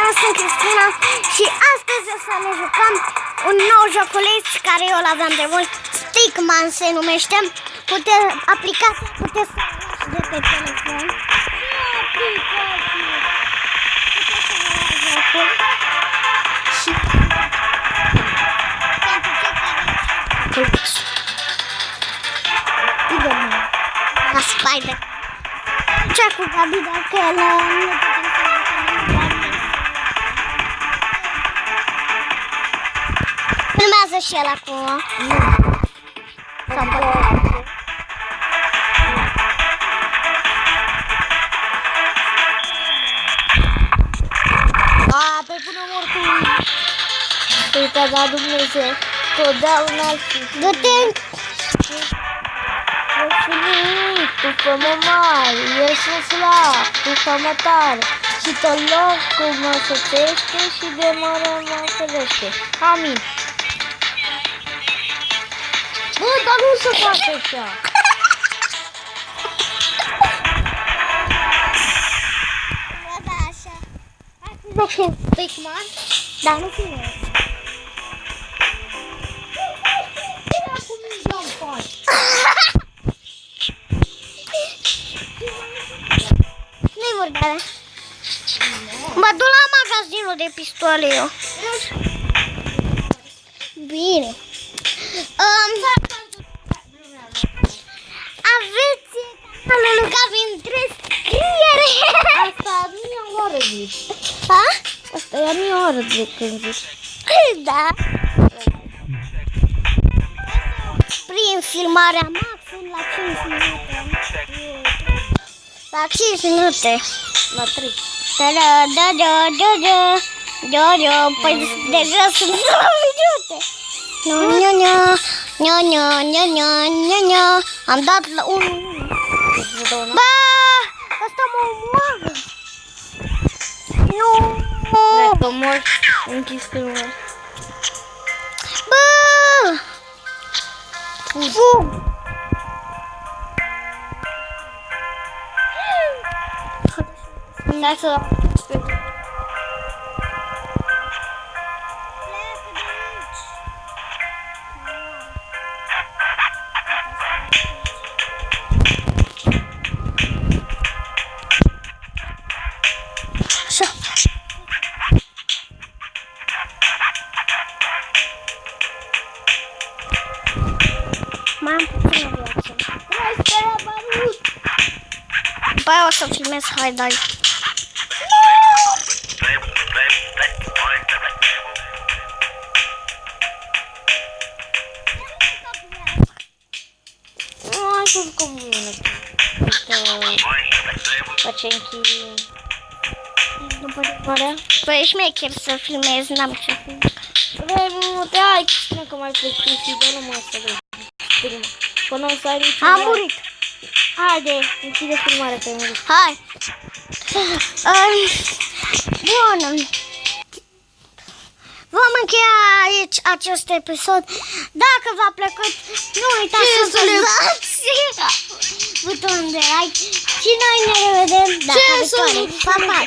eu sunt Cristina și astăzi o să ne jucăm un nou joculeț care eu l-aveam de mult. Stickman se numește. Aplicația puteți să luați de pe telefon. Și la Spider. Ce cu Gabi dacă el nu filmează și el acum. Pe până mortul. Uite, da, Dumnezeu. Totdeauna ar fi. Du-te! Tu fă-mă mare, eu sunt slab, tu fă-mă tare. Și tot locul mă sătește și de mare mă ferește. Amin. Bă, dar nu se face așa. Da, așa. Hai să joc Stickman, dar nu filmez. Nu-i vorbea. Mă duc la magazinul de pistole eu. Bine. Aveți canalul în care intre scriere. Asta nu e o oră zici. Ha? Asta e nu e o oră de când zici. Da. Prin filmarea maxim la 5 minute. La 5 minute. La 3. Păi deja sunt 2 minute. Am dat la 1. Bă, ăsta mă omoară. Nu. Dacă mor, închis filmul. Bă! Fug! Da să... Așa. Mai am puțină viață. Băi, o să filmez highlight. Nu am știut cum mine. Facem chi... Păi șmecher să filmez, n-am ce film. Vrei, nu te ai, spune că mai plictisi, dar nu mă să vezi. Până o să ai niciun... Am murit. Haide, închide filmarea că ai murit. Hai. Bun. Vom încheia aici acest episod. Dacă v-a plăcut, nu uitați să dați butonul de like și noi ne revedem data viitoare. Pa, pa!